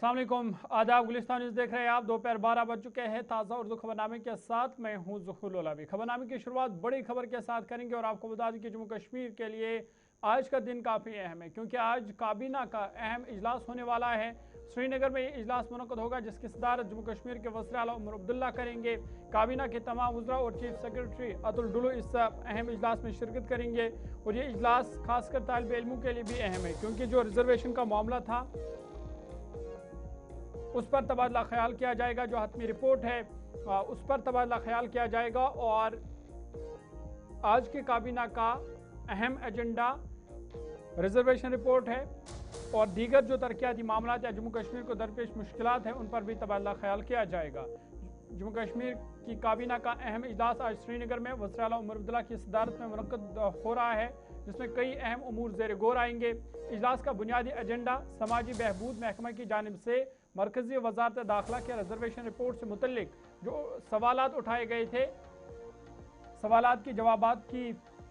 अस्सलाम वालेकुम, आदाब। गुलिस्तान न्यूज़ देख रहे हैं आप। दोपहर 12 बज चुके हैं। ताज़ा उर्दू खबरनामे के साथ मैं हूं ज़ुहूर लोलावी। खबरनामे की शुरुआत बड़ी खबर के साथ करेंगे और आपको बता दें कि जम्मू कश्मीर के लिए आज का दिन काफ़ी अहम है, क्योंकि आज काबीना का अहम इजलास होने वाला है। श्रीनगर में ये इजलास मुनक़द होगा, जिसकी सदारत जम्मू कश्मीर के वज़ीर आला उमर अब्दुल्ला करेंगे। काबीना के तमाम वज़रा और चीफ सेक्रेटरी अतुल डुल्लू इस अहम इजलास में शिरकत करेंगे। और ये इजलास खासकर तालिब इल्मों के लिए भी अहम है, क्योंकि जो रिजर्वेशन का मामला था उस पर तबादला ख्याल किया जाएगा। जो हतमी रिपोर्ट है उस पर तबादला ख्याल किया जाएगा। और आज की काबीना का अहम एजेंडा रिजर्वेशन रिपोर्ट है और दीगर जो तरक्याती मामला या जम्मू कश्मीर को दरपेश मुश्किलात हैं उन पर भी तबादला ख्याल किया जाएगा। जम्मू कश्मीर की काबीना का अहम इजलास आज श्रीनगर में वज़ीर आला उमर अब्दुल्ला की सदारत में मुनक़्क़द हो रहा है, जिसमें कई अहम उमूर ज़ेर गौर आएंगे। इजलास का बुनियादी एजेंडा समाजी बहबूद महकमा की जानिब से मरकज़ी वज़ारत दाखिला के रिजर्वेशन रिपोर्ट से मुतल्लिक जो सवालात उठाए गए थे, सवालात की जवाबात की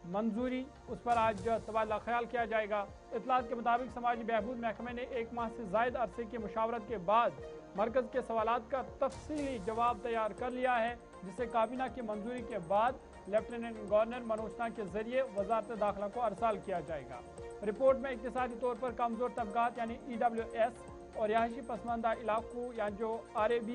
मंजूरी, उस पर आज तबादला ख्याल किया जाएगा। इतलात के मुताबिक समाजी बहबूद महकमे ने 1 माह से ज़ायद अरसे की मुशावरत के बाद मरकज़ के सवालात का तफसीली जवाब तैयार कर लिया है, जिसे काबीना की मंजूरी के बाद लेफ्टिनेंट गवर्नर मनोज सिन्हा के जरिए वज़ारत दाखिला को अरसाल किया जाएगा। रिपोर्ट में इक़्तिसादी तौर पर कमज़ोर तबक़ात यानी EWS और रिहायशी पसमानदा इलाकों या जो RAB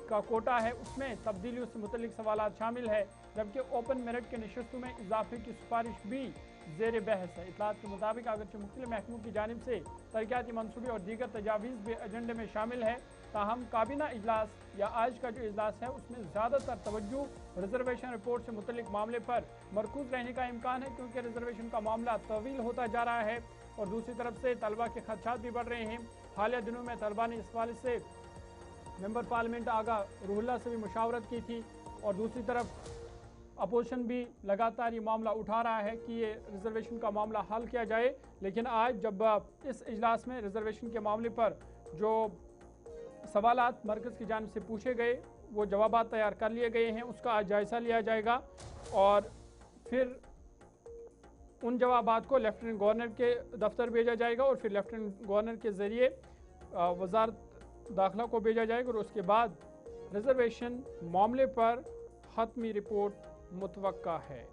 का कोटा है उसमें तब्दीलियों से मुतल्लिक सवालात शामिल है, जबकि ओपन मेरिट के नशस्तों में इजाफे की सिफारिश भी ज़ेर बहस है। इतलात के मुताबिक अगरचे मुख्तलिफ महकमों की जानिब से तरक्याती मनसूबे और दीगर तजावीज़ भी एजेंडे में शामिल है, ताहम काबीना इजलास या आज का जो इजलास है उसमें ज़्यादातर तवज्जो रिजर्वेशन रिपोर्ट से मुतल्लिक मामले पर मरकूज रहने का इम्कान है, क्योंकि रिजर्वेशन का मामला तवील होता जा रहा है और दूसरी तरफ से तलबा के खदशात भी बढ़ रहे हैं। हालिया दिनों में तलबा ने इस हवाले से मेंबर पार्लियामेंट आगा रूहुल्लाह से भी मुशावरत की थी और दूसरी तरफ अपोजिशन भी लगातार ये मामला उठा रहा है कि ये रिजर्वेशन का मामला हल किया जाए। लेकिन आज जब इस इजलास में रिजर्वेशन के मामले पर जो सवालात मरकज़ की जानिब से पूछे गए वो जवाबात तैयार कर लिए गए हैं, उसका आज जायज़ा लिया जाएगा और फिर उन जवाबात को लेफ्टिनेंट गवर्नर के दफ्तर भेजा जाएगा और फिर लेफ्टिनेंट गवर्नर के ज़रिए वज़ारत दाखिला को भेजा जाएगा और उसके बाद रिजर्वेशन मामले पर हतमी रिपोर्ट मुतवक्का है।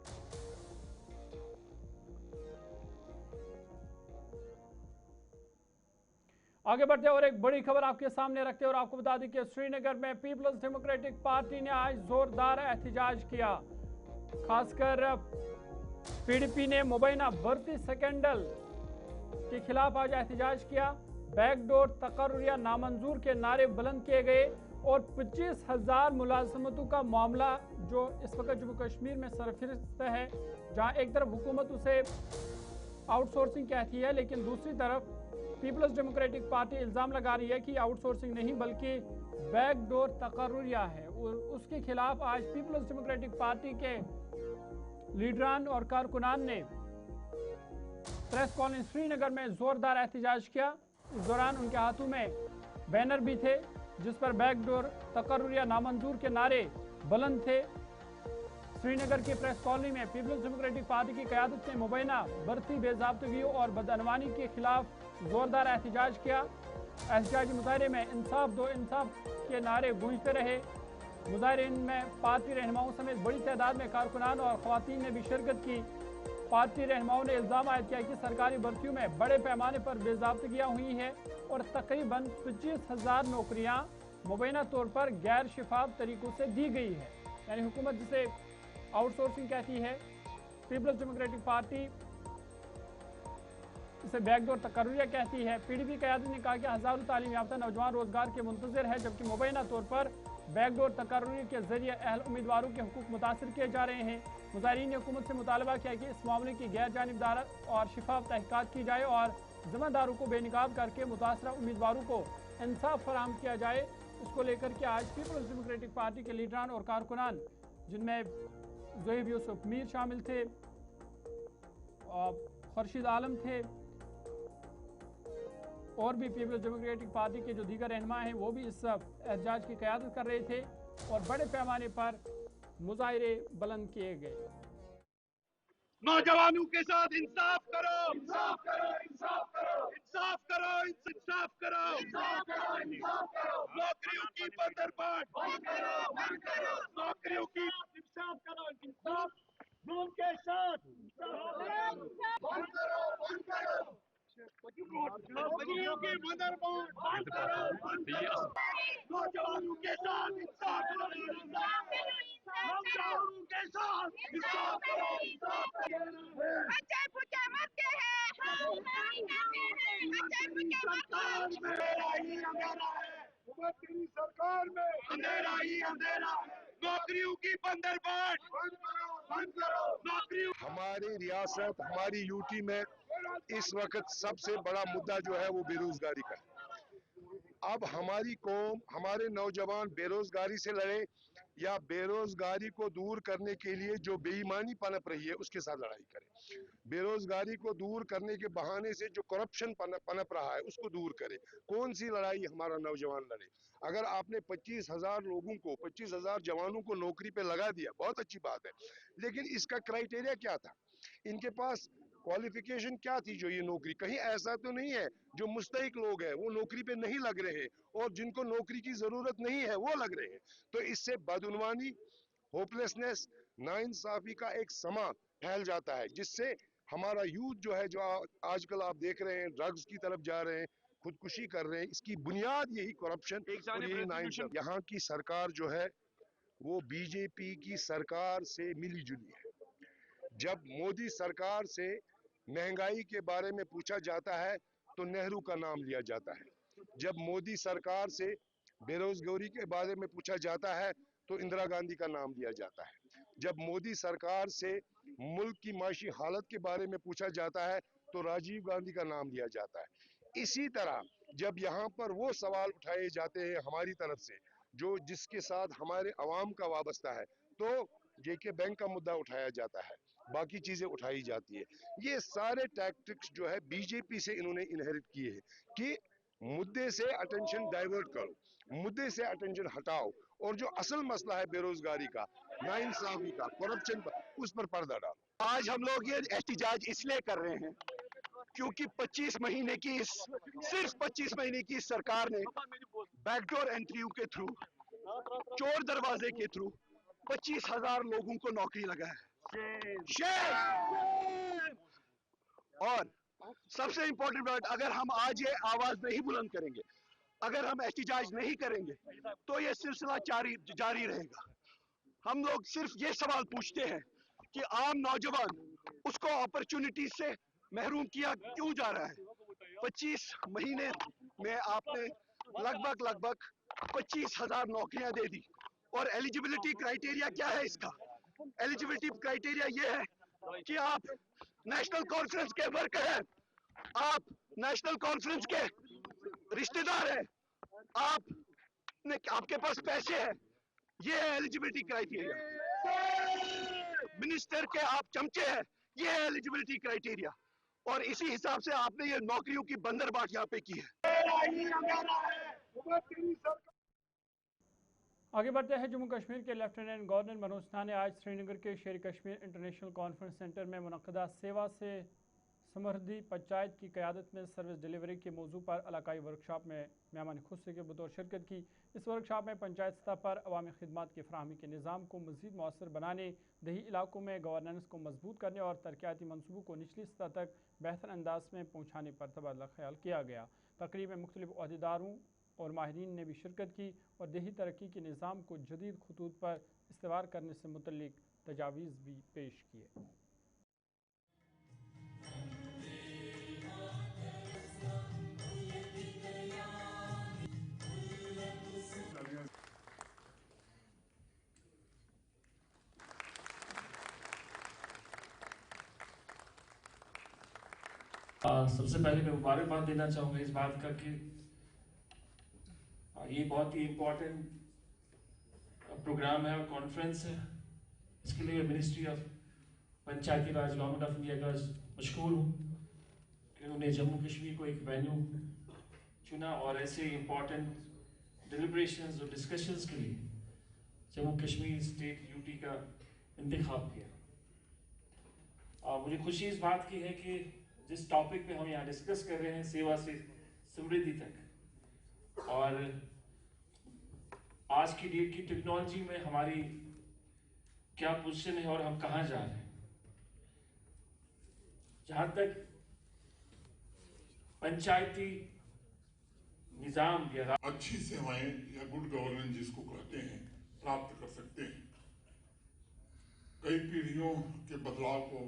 आगे बढ़ते और एक बड़ी खबर आपके सामने रखते हैं और आपको बता दें कि श्रीनगर में पीपल्स डेमोक्रेटिक पार्टी ने आज जोरदार एहतजाज किया। खासकर PDP ने मुबैना भर्ती स्कैंडल के खिलाफ आज एहतजाज किया। बैकडोर तकर्रुरिया नामंजूर के नारे बुलंद किए गए और 25,000 मुलाजमतों का मामला जो इस वक्त जम्मू कश्मीर में सरफिरस्त है, जहां एक तरफ हुकूमत उसे आउटसोर्सिंग कहती है, लेकिन दूसरी तरफ पीपल्स डेमोक्रेटिक पार्टी इल्ज़ाम लगा रही है कि आउटसोर्सिंग नहीं बल्कि बैकडोर तकर्रुरिया है। और उसके खिलाफ आज पीपल्स डेमोक्रेटिक पार्टी के लीडरान और कारकुनान ने प्रेस कॉलोनी श्रीनगर में जोरदार एहतजाज किया। इस दौरान उनके हाथों में बैनर भी थे जिस पर बैकडोर तकर्रुरिया नामंजूर के नारे बुलंद थे। श्रीनगर की प्रेस कॉलोनी में पीपल्स डेमोक्रेटिक पार्टी की क़यादत ने मुबैना भर्ती बेज़ाब्तगियों और बदअनवानी के खिलाफ जोरदार एहतजाज किया। एहतजाजी मुजाहरे में इंसाफ दो इंसाफ के नारे गूंजते रहे। मुजाहरीन में पार्टी रहनुमाओं समेत बड़ी तादाद में कारकुनान और ख़वातीन ने भी शिरकत की। पार्टी रहनुमाओं ने इल्ज़ाम आयद किया कि सरकारी भर्तियों में बड़े पैमाने पर बेज़ाब्तगियाँ हुई हैं और तकरीबन 25,000 नौकरियाँ मुबैना तौर पर गैर शफाफ तरीक़ों से दी गई है। यानी हुकूमत जिसे आउटसोर्सिंग कहती है, पीपल्स डेमोक्रेटिक पार्टी इसे बैकडोर तकर्रुरिया कहती है। PDP क़यादत ने कहा कि हज़ारों तालीम याफ्ता नौजवान रोजगार के मुंतज़िर है, जबकि मुबैना तौर पर बैकडोर तकर्रुरी के जरिए अहल उम्मीदवारों के हुकूक मुतासर किए जा रहे हैं। मुज़ाहिरीन ने हुकूमत से मुतालबा किया कि इस मामले की गैर जानिबदार और शफाफ तहक़ीक़ात की जाए और ज़िम्मेदारों को बेनकाब करके मुतासरा उम्मीदवारों को इंसाफ फराहम किया जाए। इसको लेकर के आज पीपल्स डेमोक्रेटिक पार्टी के लीडरान और कारकुनान, जिनमें ज़ोहेब यूसुफ मीर शामिल थे, खुर्शीद आलम थे और भी पीपल्स डेमोक्रेटिक पार्टी के जो दीगर रहनुमा हैं वो भी इस एहतजाज की क़यादत कर रहे थे और बड़े पैमाने पर मुजाहरे बुलंद किए गए। नौजवानों के साथ इंसाफ करो, इंसाफ करो, इंसाफ करो, इंसाफ करो, इंसाफ करो, इंसाफ करो, इंसाफ करो। नौकरियों की बंदरबाट बंद करो, बंद करो। नौकरियों की इंसाफ करो, इंसाफ जुल्म के साथ बंद करो, बंद करो। नौकरियों की बंदरबाट बंद करो, बंद करो। नौजवानों के साथ इंसाफ करो, इंसाफ करो। नौजवानों के साथ इंसाफ करो, इंसाफ करो। बच्चे पूछे मरते हैं, हम नहीं कहते हैं। बच्चे पूछे मरते हैं। अंधेरा ही अंधेरा है, तेरी सरकार में अंधेरा ही अंधेरा है। नौकरियों की बंदरबाट बंद करो, बंद करो। नौकरियों हमारी रियासत हमारी यूटी में इस वक्त सबसे बड़ा मुद्दा जो है वो बेरोजगारी का है। अब हमारी कौम हमारे नौजवान बेरोजगारी से लड़े या बेरोजगारी को दूर करने के लिए जो बेईमानी पनप रही है उसके साथ लड़ाई करे। बेरोजगारी को दूर करने के बहाने से जो करप्शन पनप रहा है उसको दूर करे। कौन सी लड़ाई हमारा नौजवान लड़े? अगर आपने 25,000 लोगों को 25,000 जवानों को नौकरी पे लगा दिया, बहुत अच्छी बात है, लेकिन इसका क्राइटेरिया क्या था? इनके पास क्वालिफिकेशन क्या थी जो ये नौकरी? कहीं ऐसा तो नहीं है जो मुस्तहिक लोग हैं वो नौकरी पे नहीं लग रहे और जिनको नौकरी की जरूरत नहीं है वो लग रहे हैं? तो इससे बदउनवानी, होपलेसनेस, नाइंसाफी का एक समा फैल जाता है, जिससे हमारा यूथ जो है, जो आजकल आप देख रहे हैं ड्रग्स की तरफ जा रहे हैं, खुदकुशी कर रहे हैं, इसकी बुनियाद यही करप्शन और यही नाइंसाफी। यहाँ की सरकार जो है वो बीजेपी की सरकार से मिली जुली है। जब मोदी सरकार से महंगाई के बारे में पूछा जाता है तो नेहरू का नाम लिया जाता है। जब मोदी सरकार से बेरोजगारी के बारे में पूछा जाता है तो इंदिरा गांधी का नाम लिया जाता है। जब मोदी सरकार से मुल्क की माशी हालत के बारे में पूछा जाता है तो राजीव गांधी का नाम लिया जाता है। इसी तरह जब यहाँ पर वो सवाल उठाए जाते हैं हमारी तरफ से जो जिसके साथ हमारे अवाम का वाबस्ता है, तो जेके बैंक का मुद्दा उठाया जाता है, बाकी चीजें उठाई जाती है। ये सारे टैक्टिक्स जो है बीजेपी से इन्होंने इनहेरिट किए हैं कि मुद्दे से अटेंशन डाइवर्ट करो, मुद्दे से अटेंशन हटाओ और जो असल मसला है बेरोजगारी का, नाइंसाफी का, करप्शन का, उस पर पर्दा डालो। आज हम लोग ये एहतिजाज इसलिए कर रहे हैं क्योंकि 25 महीने की सिर्फ 25 महीने की सरकार ने बैकडोर एंट्रियों के थ्रू, चोर दरवाजे के थ्रू 25,000 लोगों को नौकरी लगा है। और सबसे इंपॉर्टेंट बात, अगर हम आज ये आवाज नहीं बुलंद करेंगे, अगर हम एहतिजाज नहीं करेंगे तो ये सिलसिला जारी रहेगा। हम लोग सिर्फ ये सवाल पूछते हैं कि आम नौजवान उसको अपॉर्चुनिटी से महरूम किया क्यों जा रहा है? 25 महीने में आपने लगभग 25,000 नौकरियां दे दी और एलिजिबिलिटी क्राइटेरिया क्या है इसका? एलिजिबिलिटी क्राइटेरिया ये है कि आप नेशनल कॉन्फ्रेंस के वर्कर हैं, आप नेशनल कॉन्फ्रेंस के रिश्तेदार हैं, आपके पास पैसे हैं, ये है एलिजिबिलिटी क्राइटेरिया। मिनिस्टर के आप चमचे हैं, ये है एलिजिबिलिटी क्राइटेरिया। और इसी हिसाब से आपने ये नौकरियों की बंदरबाट यहाँ पे की है। आगे बढ़ते हैं। जम्मू कश्मीर के लेफ्टिनेंट गवर्नर मनोज सिन्हा ने आज श्रीनगर के शेर कश्मीर इंटरनेशनल कॉन्फ्रेंस सेंटर में मुनक़दा सेवा से समृद्धि पंचायत की क़यादत में सर्विस डिलीवरी के मौजू पर इलाकाई वर्कशॉप में मेहमान खुसूसी के बतौर शिरकत की। इस वर्कशॉप में पंचायत सतह पर अवामी खिदमात की फराहमी के निज़ाम को मज़ीद मौसर बनाने, दही इलाकों में गवर्नेंस को मजबूत करने और तरक्याती मनसूबों को निचली सतह तक बेहतर अंदाज में पहुँचाने पर तबादला ख्याल किया गया। तकरीब में मुख्तलिफ अहदेदारों और माहिरीन ने भी शिरकत की और देही तरक्की के निज़ाम को जदीद खतूत पर इस्तेवार करने से मुतल्लिक तजावीज़ भी पेश किए। सबसे पहले मैं मुबारकबाद देना चाहूँगा इस बात का कि ये बहुत ही इम्पोर्टेंट प्रोग्राम है और कॉन्फ्रेंस है। इसके लिए ministry of Panchayati Raj government of India का मशकूर हूँ कि उन्होंने जम्मू कश्मीर को एक वेन्यू चुना और ऐसे इम्पोर्टेंट डिलिब्रेशंस और डिस्कशंस के लिए जम्मू कश्मीर स्टेट यूटी का इंतखाब किया। मुझे खुशी इस बात की है कि जिस टॉपिक पे हम यहाँ डिस्कस कर रहे हैं, सेवा से समृद्धि तक, और आज की डेट की टेक्नोलॉजी में हमारी क्या पोजीशन है और हम कहाँ जा रहे हैं। जहां तक पंचायती निजाम या अच्छी सेवाएं या गुड गवर्नेंस जिसको कहते हैं प्राप्त कर सकते हैं। कई पीढ़ियों के बदलाव को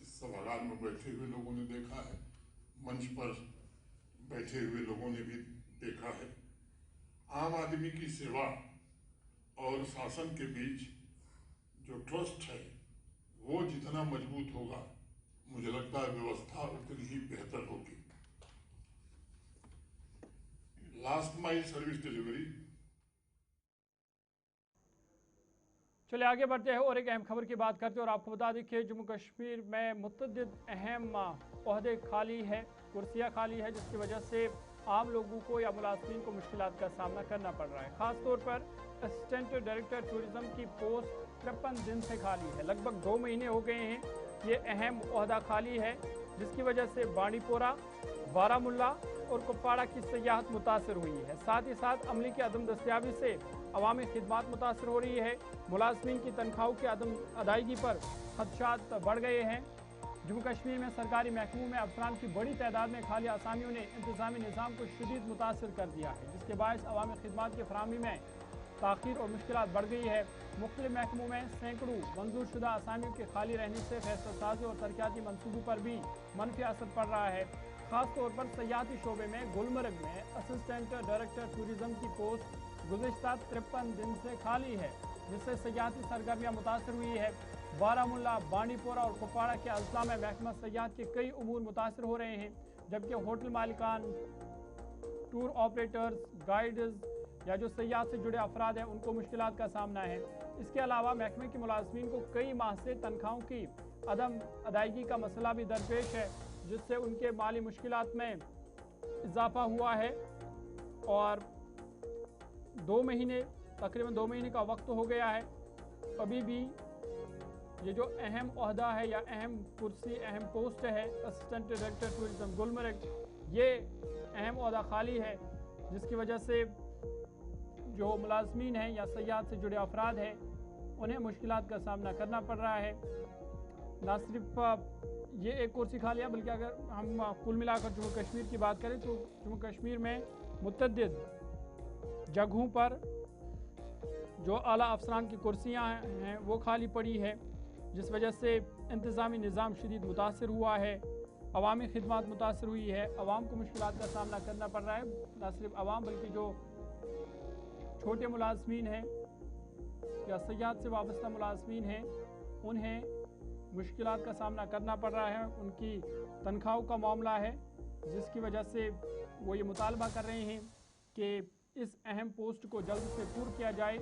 इस सभागार में बैठे हुए लोगों ने देखा है, मंच पर बैठे हुए लोगों ने भी देखा है। आम आदमी की सेवा और शासन के बीच जो ट्रस्ट है वो जितना मजबूत होगा, मुझे लगता है व्यवस्था उतनी ही बेहतर होगी। Last mile service delivery. चलिए आगे बढ़ते हैं और एक अहम खबर की बात करते हैं और आपको बता दें कि जम्मू कश्मीर में मुतअद्दिद अहम ओहदे खाली है, कुर्सियां खाली है, जिसकी वजह से आम लोगों को या मुलाजमीन को मुश्किलात का सामना करना पड़ रहा है। ख़ास तौर पर असिस्टेंट डायरेक्टर टूरिज़्म की पोस्ट 53 दिन से खाली है। लगभग 2 महीने हो गए हैं ये अहम ओहदा खाली है, जिसकी वजह से बांडीपोरा, बारामुल्ला और कुपवाड़ा की सयाहत मुतासर हुई है। साथ ही साथ अमले की अदम दस्तियाबी से अवामी खिदमात मुतासर हो रही है। मुलाजमीन की तनख्वाहों की अदम अदायगी पर खदशात बढ़ गए हैं। जम्मू कश्मीर में सरकारी महकमों में अफसरान की बड़ी तादाद में खाली आसामियों ने इंतजामी निज़ाम को शदीद मुतासर कर दिया है, जिसके बायस अवामी खिदमात की फराहमी में ताख़ीर और मुश्किलात बढ़ गई है। मुख्तलिफ महकमों में सैकड़ों मंजूर शुदा आसामियों के खाली रहने से फैसला साजी और तरक्याती मनसूबों पर भी मनफी असर पड़ रहा है। ख़ास तौर पर सयाहती शोबे में गुलमर्ग में असिस्टेंट डायरेक्टर टूरिज़्म की पोस्ट गुज़िश्ता 53 दिन से खाली है, जिससे सयाहती सरगर्मियाँ मुतासर हुई है। बारामुल्ला, बांडीपोरा और कुपवाड़ा के अजला में महकमा सयाहत के कई उमूर मुतासर हो रहे हैं, जबकि होटल मालिकान, टूर ऑपरेटर्स, गाइड्स या जो सयाहत से जुड़े अफराद हैं उनको मुश्किलात का सामना है। इसके अलावा महकमे के मुलाजमीन को कई माह से तनख्वाहों की अदम अदायगी का मसला भी दरपेश है, जिससे उनके माली मुश्किलात में इजाफा हुआ है। और 2 महीने, तकरीबन 2 महीने का वक्त हो गया है, अभी भी ये जो अहम ओहदा है या अहम कुर्सी, अहम पोस्ट है असिस्टेंट डायरेक्टर टूरिज़्म गुलमर्ग, ये अहम ओहदा खाली है, जिसकी वजह से जो मुलाजमीन हैं या सयाहत से जुड़े अफराद हैं उन्हें मुश्किलात का सामना करना पड़ रहा है। ना सिर्फ ये एक कुर्सी खाली है, बल्कि अगर हम कुल मिलाकर जम्मू कश्मीर की बात करें तो जम्मू कश्मीर में मुतअद्दिद जगहों पर जो आला अफसरान की कुर्सियाँ हैं वो खाली पड़ी है, जिस वजह से इंतज़ामी निज़ाम शदीद मुतासर हुआ है, अवामी खिदमात मुतासर हुई है, अवाम को मुश्किलात का सामना करना पड़ रहा है। न सिर्फ अवाम बल्कि जो छोटे मुलाजमीन हैं या सयाहत से वाबस्ता मुलाजमीन हैं उन्हें मुश्किलात का सामना करना पड़ रहा है। उनकी तनख्वाहों का मामला है, जिसकी वजह से वो ये मुतालबा कर रहे हैं कि इस अहम पोस्ट को जल्द से पूरा किया जाए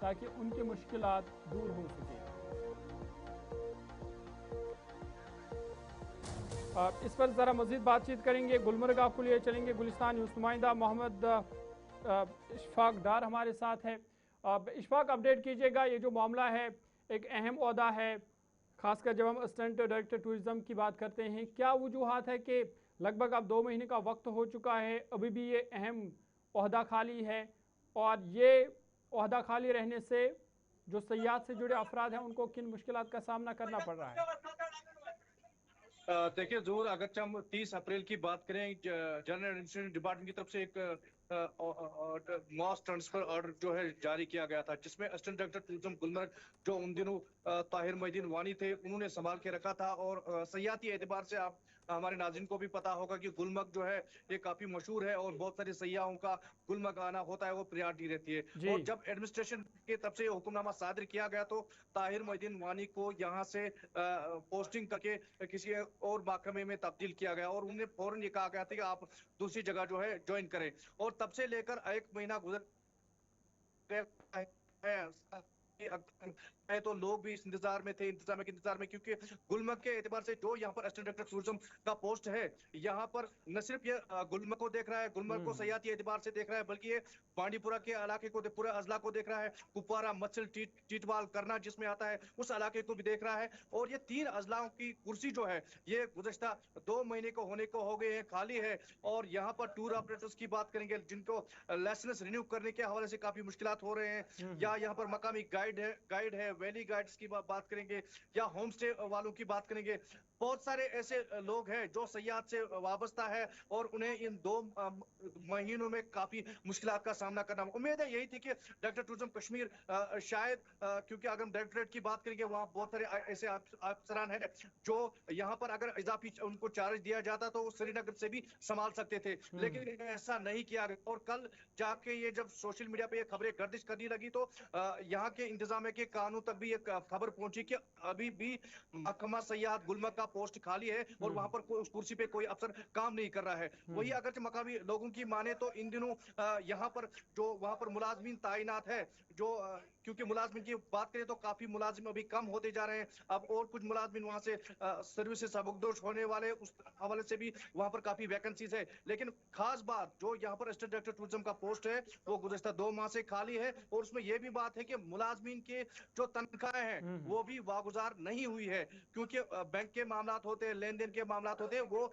ताकि उनकी मुश्किलात दूर हो सके। इस पर ज़रा मज़ीद बातचीत करेंगे। गुलमर्ग आपको लिए चलेंगे। गुलिस्तान न्यूज़ नुमाइंदा मोहम्मद इशफाक डार हमारे साथ है। इशफाक, अपडेट कीजिएगा, ये जो मामला है एक अहम ओहदा है, खासकर जब हम असिस्टेंट डायरेक्टर टूरिज़्म की बात करते हैं, क्या वजूहात है कि लगभग अब 2 महीने का वक्त हो चुका है, अभी भी ये अहम ओहदा खाली है, और ये ओहदा खाली रहने से जो सयाहत से जुड़े अफराद हैं उनको किन मुश्किलात का सामना करना पड़ रहा है? देखिए ज़रूर, अगर हम 30 अप्रैल की बात करें, जनरल एडमिनिस्ट्रेशन डिपार्टमेंट की तरफ से एक मास ट्रांसफर ऑर्डर जो है जारी किया गया था, जिसमें असिस्टेंट डायरेक्टर टूरिज्म गुलमर्ग जो उन दिनों ताहिर मोहिद्दीन वानी थे उन्होंने संभाल के रखा था। और सयाहती एतबार से आप हमारे नाज़रीन को भी पता होगा कि गुलमर्ग जो है ये काफी मशहूर है और बहुत सारे सयाहों का गुलमर्ग आना होता है, वो प्रायोरिटी रहती है। और जब एडमिनिस्ट्रेशन की तरफ से हुक्मनामा सादर किया गया तो ताहिर मोहिद्दीन वानी को यहाँ से पोस्टिंग करके किसी और महकमे में तब्दील किया गया और उन्हें फौरन ये कहा गया था कि आप दूसरी जगह जो है ज्वाइन करें। और तब से लेकर 1 महीना गुजर है तो लोग भी इस इंतजार में थे, इंतजार में, क्योंकि गुलमर्ग के एतबार से जो यहाँ पर असिस्टेंट डायरेक्टर टूरिज्म का पोस्ट है, यहाँ पर न सिर्फ ये गुलमर्ग को देख रहा है, गुलमर्ग को सयाहती एतबार से देख रहा है, बल्कि ये बांडीपुरा के इलाके को, पूरे अजला को देख रहा है, कुपवारा, मत्सल, टीटवाल, करना जिसमें आता है उस इलाके को भी देख रहा है। और ये 3 अजलाओं की कुर्सी जो है ये गुज़श्ता 2 महीने को होने को हो गए हैं, खाली है। और यहाँ पर टूर ऑपरेटर्स की बात करेंगे जिनको लाइसेंस रिन्यू करने के हवाले से काफी मुश्किलात हो रहे हैं, या यहाँ पर मकामी गाइड है, वैली गाइड्स की बात करेंगे, या होम स्टे वालों की बात करेंगे। बहुत सारे ऐसे लोग हैं जो सयाहत से वाबस्ता है और उन्हें इन 2 महीनों में काफी मुश्किलात का सामना करना। उम्मीद है यही थी कि डायरेक्टर टूरिज्म कश्मीर शायद, क्योंकि अगर हम डायरेक्टरेट की बात करेंगे वहाँ बहुत सारे ऐसे अफसरान हैं जो यहाँ पर अगर इजाफी उनको चार्ज दिया जाता तो वो श्रीनगर से भी संभाल सकते थे, लेकिन ऐसा नहीं किया गया। और कल जाके ये जब सोशल मीडिया पे ये खबरें गर्दिश करने लगी तो यहाँ के इंतजामिया के कानून तक भी एक खबर पहुंची कि अभी भी महकमा सयाहत गुलमर्ग का पोस्ट खाली है और वहां पर उस कुर्सी पे कोई अफसर काम नहीं कर रहा है। वही अगर मकामी लोगों की माने तो इन दिनों यहाँ पर जो वहां पर मुलाजमीन ताइनात है, जो क्योंकि मुलाजमिन की बात करें तो काफी मुलाजिम अभी कम होते जा रहे हैं, अब और कुछ मुलाजमिन वहां से सर्विसेज सबकदोश होने वाले, उस हवाले से भी वहां पर काफी वैकेंसीज है। लेकिन खास बात जो यहाँ पर असिस्टेंट डायरेक्टर टूरिज्म का पोस्ट है वो गुज़श्ता 2 माह से खाली है, और उसमें यह भी बात है कि मुलाजमीन के जो तनख्वाहें हैं वो भी वागुजार नहीं हुई है, क्योंकि बैंक के मामलात होते हैं, लेन देन के मामलात होते हैं, वो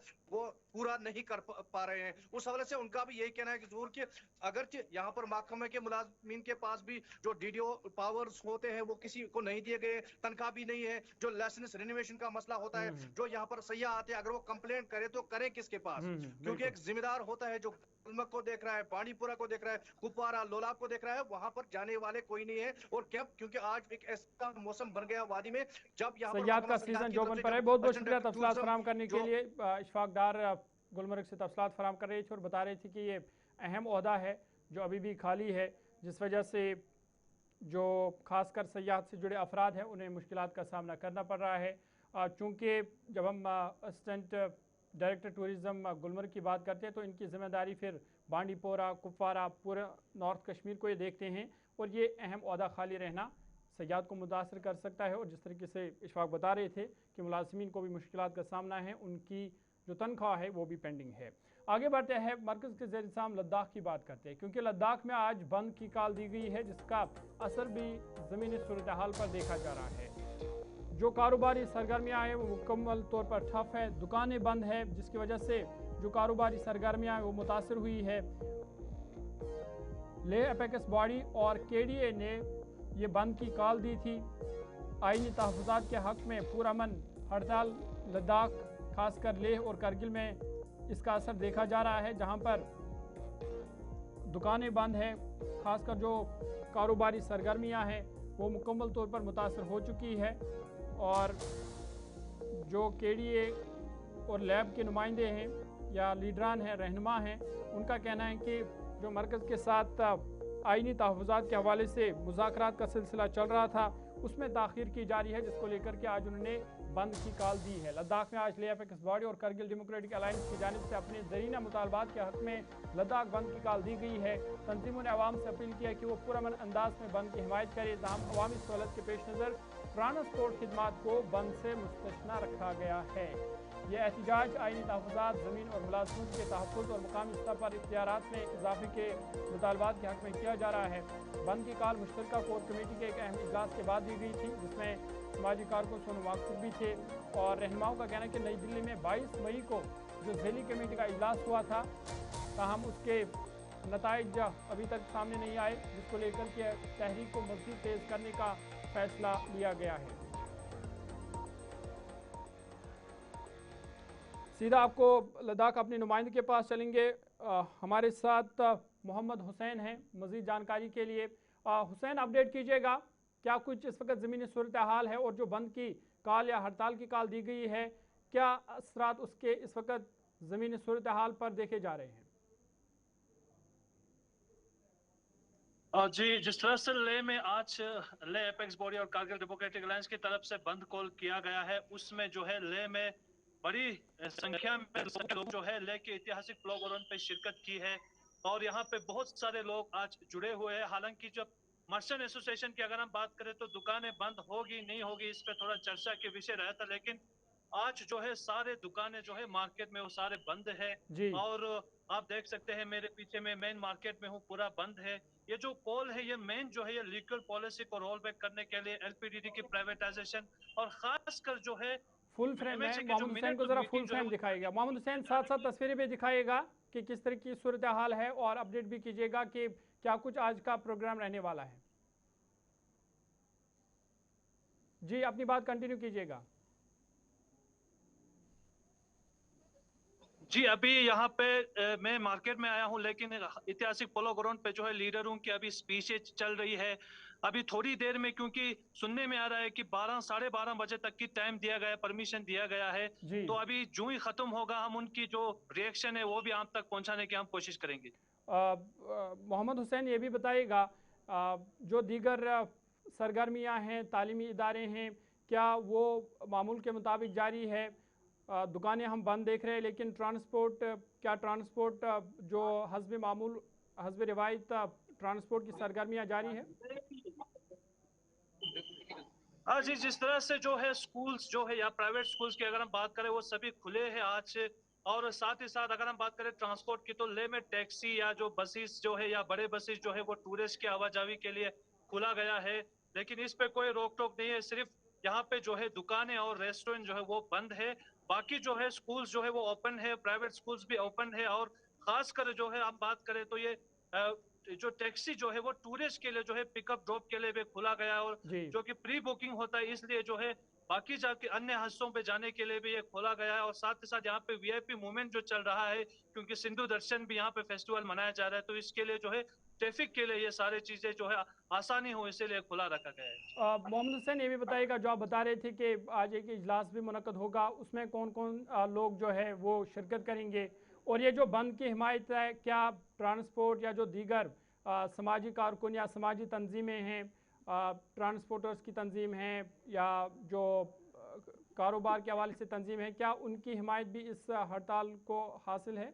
पूरा नहीं कर पा रहे हैं। उस हवाले से उनका भी यही कहना है कि जरूर कि अगर यहाँ पर महकमे के मुलाजमीन के पास भी जो डीडीओ पावर्स होते हैं वो किसी को नहीं दिए गए, तनख्वाह भी नहीं है, जो लाइसेंस रिनोवेशन का मसला होता है, जो यहाँ पर सयाह आते हैं अगर वो कंप्लेंट करे तो करें किसके पास, क्योंकि एक जिम्मेदार होता है जो गुलमर्ग को देख रहा है, बांडीपुरा को देख रहा है, कुपवारा, लोलाब को देख रहा है, वहां पर जाने वाले कोई नहीं है। और क्या, क्योंकि आज एक ऐसा मौसम बन गया वादी में जब यहाँ पर सयाहत का सीजन जोबन पर है। बहुत बहुत शुक्रिया तफसीलात फराहम करने के लिए। इशफाक डार गुलमर्ग से तफसीलात फराहम कर रही थी और बता रही थी कि ये अहम ओहदा है जो अभी भी खाली है, जिस वजह से जो खासकर सयाहत से जुड़े अफराद हैं उन्हें मुश्किलात का सामना करना पड़ रहा है। चूँकि जब हम असिस्टेंट डायरेक्टर टूरिज़म गुलमर्ग की बात करते हैं तो इनकी ज़िम्मेदारी फिर बांडीपोरा, कुपवारा, पूरे नॉर्थ कश्मीर को ये देखते हैं, और ये अहम ओहदा खाली रहना सयाहत को मुतासर कर सकता है। और जिस तरीके से इशफाक बता रहे थे कि मुलाजिमीन को भी मुश्किलात का सामना है, उनकी जो तनख्वाह है वो भी पेंडिंग है। आगे बढ़ते हैं, मरकज़ के ज़ेर-ए-इंतज़ाम लद्दाख की बात करते हैं, क्योंकि लद्दाख में आज बंद की कॉल दी गई है, जिसका असर भी ज़मीनी सूरत हाल पर देखा जा रहा है। जो कारोबारी सरगर्मियाँ हैं वो मुकम्मल तौर पर ठप है, दुकानें बंद है, जिसकी वजह से जो कारोबारी सरगर्मियाँ हैं वो मुतासर हुई है। लेह एपेक्स बॉडी और KDA ने ये बंद की कॉल दी थी। आईनी तहफ़्फ़ुज़ात के हक़ में पुरअमन हड़ताल लद्दाख, खासकर लेह और करगिल में इसका असर देखा जा रहा है, जहां पर दुकानें बंद हैं, खासकर जो कारोबारी सरगर्मियां हैं वो मुकम्मल तौर पर मुतासर हो चुकी है। और जो KDA और लैब के नुमाइंदे हैं या लीडरान हैं, रहनुमा हैं, उनका कहना है कि जो मरकज़ के साथ आईनी तहफ़्फ़ुज़ात के हवाले से मुज़ाकरात का सिलसिला चल रहा था उसमें ताख़ीर की जा रही है, जिसको लेकर के आज उन्होंने बंद की कॉल दी है। लद्दाख में आज लेह एपेक्स बॉडी और करगिल डेमोक्रेटिक अलायंस की जानिब से अपने ज़रीना मुतालबात के हक़ में लद्दाख बंद की कॉल दी गई है। तंजीमों ने अवाम से अपील किया कि वो पुरअमन अंदाज में बंद की हिमायत करे, जहाँ अवामी सहूलत के पेश नज़र ट्रांसपोर्ट खिदमात को बंद से मुस्तस्ना रखा गया है। यह एहतजाज आईनी तहफ़्फ़ुज़ात, ज़मीन और मुलाज़मत के तहफ़्फ़ुज़ और मुकामी स्तर पर इख्तियारात में इजाफे के मुतालबात के हक़ में किया जा रहा है। बंद की कॉल मुश्तरका कोर कमेटी के एक अहम इजलास के बाद दी गई थी, जिसमें समाजी कारकुन सोनू वाकफ भी थे। और रहनुमाओं का कहना है कि नई दिल्ली में 22 मई को जो झेली कमेटी का इजलास हुआ था, ताहम उसके नताइज अभी तक सामने नहीं आए, जिसको लेकर के तहरीक को मज़ीद तेज़ करने का फैसला लिया गया है। सीधा आपको लद्दाख अपने नुमाइंदे के पास चलेंगे। हमारे साथ मोहम्मद हुसैन हैं मज़ीद जानकारी के लिए। हुसैन, अपडेट कीजिएगा, क्या कुछ इस वक्त ज़मीनी सूरत हाल है, और जो बंद की कॉल या हड़ताल की कॉल दी गई है, क्या असरात उसके इस वक्त ज़मीनी सूरत हाल पर देखे जा रहे हैं? जी, जिस तरह से लेह में आज लेह एपेक्स बॉडी और कारगिल डेमोक्रेटिक अलायंस की तरफ से बंद कॉल किया गया है, उसमें जो है लेह में बड़ी संख्या में लोग जो है लेह के ऐतिहासिक फ्लैग रन पे शिरकत की है, और यहाँ पे बहुत सारे लोग आज जुड़े हुए हैं। हालांकि जब मर्चेंट एसोसिएशन की अगर हम बात करें तो दुकानें बंद होगी नहीं होगी इस पे थोड़ा चर्चा के विषय रहा था, लेकिन आज जो है सारे दुकानें जो है मार्केट में वो सारे बंद है। जी और आप देख सकते हैं मेरे पीछे में मेन मार्केट में हूँ, पूरा बंद है। ये जो कॉल है ये मेन जो है ये लीगल पॉलिसी को रोल बैक करने के लिए, एलपीडीडी की प्राइवेटाइजेशन और खासकर जो है फुल फ्रेम में एमएचए की जो मोहम्मद हुसैन मिनट को ज़रा फुल मीटिंग जो है फ्रेम वो दिखाइएगा। मोहम्मद हुसैन साथ साथ तस्वीरें भी दिखाइएगा कि किस तरह की सूरत हाल है और अपडेट भी कीजिएगा कि क्या कुछ आज का प्रोग्राम रहने वाला है। जी अपनी बात कंटिन्यू कीजिएगा। जी अभी यहाँ पे मैं मार्केट में आया हूँ, लेकिन ऐतिहासिक पोलो ग्राउंड पे जो है लीडरों की अभी स्पीचेज चल रही है। अभी थोड़ी देर में, क्योंकि सुनने में आ रहा है कि 12 साढ़े 12 बजे तक की टाइम दिया गया है, परमिशन दिया गया है। जी तो अभी जो ही खत्म होगा हम उनकी जो रिएक्शन है वो भी आप तक पहुंचाने की हम कोशिश करेंगे। मोहम्मद हुसैन ये भी बताइएगा जो दीगर सरगर्मियाँ हैं, तालीमी इदारे हैं, क्या वो मामूल के मुताबिक जारी है? दुकानें हम बंद देख रहे हैं, लेकिन ट्रांसपोर्ट जो हस्ब मामूल हस्ब रिवायत ट्रांसपोर्ट की सरगर्मियाँ जारी है? हाँ जी, जिस तरह से जो है स्कूल्स जो है या प्राइवेट स्कूल्स की अगर हम बात करें वो सभी खुले हैं आज से। और साथ ही साथ अगर हम बात करें ट्रांसपोर्ट की तो ले में टैक्सी या जो बसेस जो है या बड़े बसेस जो है वो टूरिस्ट की आवाजाही के लिए खुला गया है, लेकिन इस पे कोई रोक टोक नहीं है। सिर्फ यहाँ पे जो है दुकानें और रेस्टोरेंट जो है वो बंद है। बाकी जो है स्कूल्स जो है वो ओपन है, प्राइवेट स्कूल्स भी ओपन है। और खासकर जो है हम बात करें तो ये जो टैक्सी जो है वो टूरिस्ट के लिए जो है पिकअप ड्रॉप के लिए भी खुला गया है, और जी जो कि प्री बुकिंग होता है इसलिए जो है बाकी जाके अन्य हिस्सों पे जाने के लिए भी ये खोला गया है। और साथ ही साथ यहाँ पे वीआईपी मूवमेंट जो चल रहा है, क्योंकि सिंधु दर्शन भी यहाँ पे फेस्टिवल मनाया जा रहा है, तो इसके लिए जो है ट्रैफिक के लिए ये सारी चीजें जो है आसानी हो इसीलिए खुला रखा गया है। मोहम्मद हुसैन ये भी बताइएगा, जो आप बता रहे थे कि आज एक इजलास भी मुनक्कद होगा, उसमें कौन कौन लोग जो है वो शिरकत करेंगे? और ये जो बंद की हिमायत है, क्या ट्रांसपोर्ट या जो दीगर समाजी कारकुन या समाजी तंजीमें हैं, ट्रांसपोर्टर्स की तंजीम हैं या जो कारोबार के हवाले से तंजीम है, क्या उनकी हिमायत भी इस हड़ताल को हासिल है?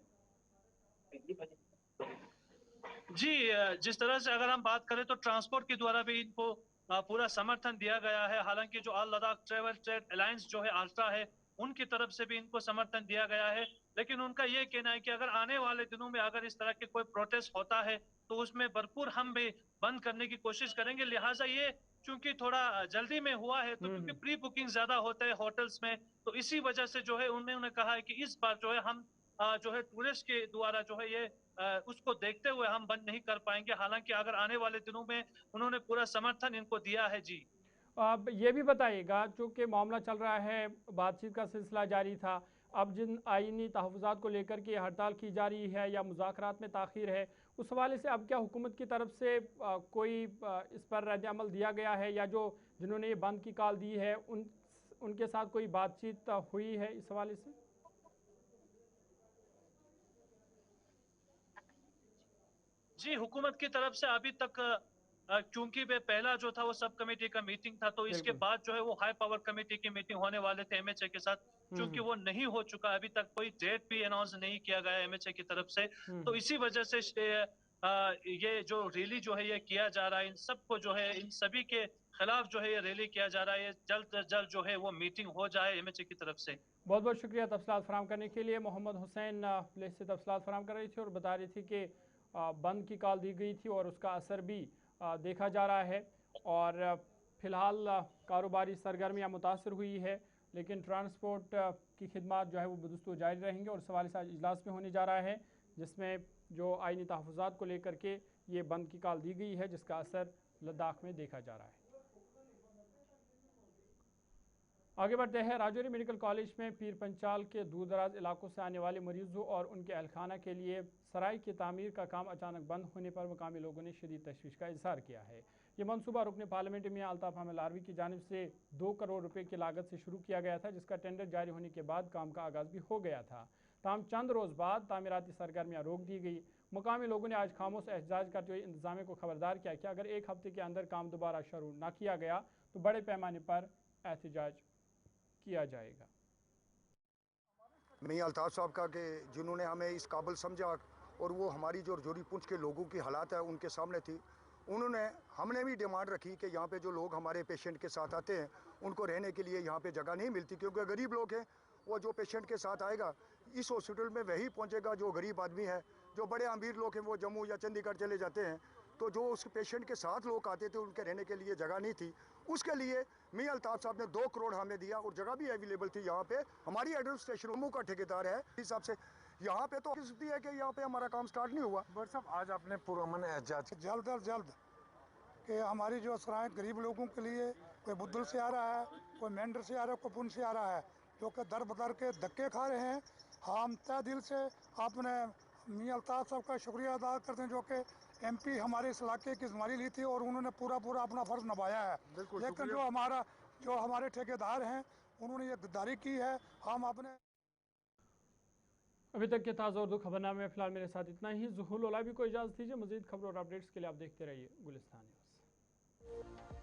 जी जिस तरह से अगर हम बात करें तो ट्रांसपोर्ट के द्वारा भी इनको पूरा समर्थन दिया गया है। हालांकि जो all Ladakh travel trade alliance जो है अल्ट्रा है, उनकी तरफ से भी इनको समर्थन दिया गया है। लेकिन उनका ये कहना है कि अगर आने वाले दिनों में अगर इस तरह के कोई प्रोटेस्ट होता है तो उसमें भरपूर हम भी बंद करने की कोशिश करेंगे। लिहाजा ये चूंकि थोड़ा जल्दी में हुआ है, तो क्योंकि प्री बुकिंग ज्यादा होता है होटल्स में, तो इसी वजह से जो है उन्होंने कहा है कि इस बार जो है हम जो है टूरिस्ट के द्वारा जो है ये उसको देखते हुए हम बंद नहीं कर पाएंगे। हालांकि अगर आने वाले दिनों में उन्होंने पूरा समर्थन इनको दिया है। जी अब ये भी बताइएगा, चूँकि मामला चल रहा है, बातचीत का सिलसिला जारी था, अब जिन आइनी तहफ़्फ़ुज़ात को लेकर के हड़ताल की जा रही है या मुज़ाकरात में ताख़ीर है, उस हवाले से अब क्या हुकूमत की तरफ से कोई इस पर रद्द-ए-अमल दिया गया है, या जो जिन्होंने ये बंद की कॉल दी है उनके साथ कोई बातचीत हुई है इस हवाले से? जी, हुकूमत की तरफ से अभी तक क्योंकि वे पहला जो था वो सब कमेटी का मीटिंग था, तो इसके बिल्कुल। बाद जो है वो हाई पावर कमेटी की मीटिंग होने वाले थे एमएचए के साथ, क्योंकि वो नहीं हो चुका। अभी तक कोई डेट भी अनाउंस नहीं किया गया एमएचए की तरफ से। तो इसी वजह से ये जो रैली जो है ये किया जा रहा है, इन सबको जो है इन सभी के खिलाफ जो है ये रैली किया जा रहा है। ये जल्द से जल्द जो है वो मीटिंग हो जाए एमएचए की तरफ से। बहुत बहुत शुक्रिया तफसीलात फराहम करने के लिए। मोहम्मद हुसैन प्लेस से तफसीलात फराहम कर रही थी और बता रही थी कि बंद की कॉल दी गई थी और उसका असर भी देखा जा रहा है, और फ़िलहाल कारोबारी सरगर्मियाँ मुतासर हुई है, लेकिन ट्रांसपोर्ट की खिदमत जो है वो बदस्तूर जारी रहेंगे। और सवाल आज इजलास में होने जा रहा है, जिसमें जो आइनी तहफ़्फ़ुज़ात को लेकर के ये बंद की कॉल दी गई है, जिसका असर लद्दाख में देखा जा रहा है। आगे बढ़ते हैं। राजौरी मेडिकल कॉलेज में पीर पंचाल के दूर दराज इलाकों से आने वाले मरीजों और उनके अहलखाना के लिए सराय की तामीर का काम अचानक बंद होने पर मकामी लोगों ने शदीद तशवीश का इजहार किया है। ये मनसूबा रुकन पार्लियामेंट में अल्ताफ अहमद लारवी की जानिब से 2 करोड़ रुपए की लागत से शुरू किया गया था, जिसका टेंडर जारी होने के बाद काम का आगाज़ भी हो गया था। ताहम चंद रोज़ बाद तामीराती सरगर्मियाँ रोक दी गई। मुकामी लोगों ने आज खामोश एहतजाज करते हुए इंतजामिया को खबरदार किया कि अगर 1 हफ्ते के अंदर काम दोबारा शुरू न किया गया तो बड़े पैमाने पर एहतजाज किया जाएगा। मैं अल्ताफ़ साहब का कि जिन्होंने हमें इस काबिल समझा और वो हमारी जो रजौरी पुंछ के लोगों की हालात है उनके सामने थी, उन्होंने हमने भी डिमांड रखी कि यहाँ पे जो लोग हमारे पेशेंट के साथ आते हैं उनको रहने के लिए यहाँ पे जगह नहीं मिलती, क्योंकि गरीब लोग हैं। वो जो पेशेंट के साथ आएगा इस हॉस्पिटल में वही पहुँचेगा जो गरीब आदमी है। जो बड़े अमीर लोग हैं वो जम्मू या चंडीगढ़ चले जाते हैं। तो जो उस पेशेंट के साथ लोग आते थे उनके रहने के लिए जगह नहीं थी। उसके लिए मियां अल्ताफ साहब ने 2 करोड़ हमें दिया और जगह भी अवेलेबल थी यहाँ पे। हमारी एडमिनिस्ट्रेशन जम्मू का ठेकेदार है, इस हिसाब से यहाँ पे तो स्थिति है कि यहाँ पे हमारा काम स्टार्ट नहीं हुआ। बट साहब आज आपने पुरअमन एहतजाज जल्द अज जल्द कि हमारी जो सराय गरीब लोगों के लिए कोई बुद्धल से आ रहा है, कोई मेंढर से आ रहा है, कोई पुन से आ रहा है, जो कि दर बदर के धक्के खा रहे हैं। हम तय दिल से अपने मियां अल्ताफ साहब का शुक्रिया अदा करते हैं जो कि MP हमारे इस इलाके की जिम्मेदारी ली थी और उन्होंने पूरा अपना फर्ज निभाया है। लेकिन जो हमारे ठेकेदार हैं उन्होंने ये गद्दारी की है। हम अपने अभी तक के ताज़ा उर्दू खबरनामे में फिलहाल मेरे साथ इतना ही। ज़ुहूल ओलाबी को इजाज़त दीजिए। मज़ीद खबरों और अपडेट्स के लिए आप देखते रहिए गुलिस्तान न्यूज़।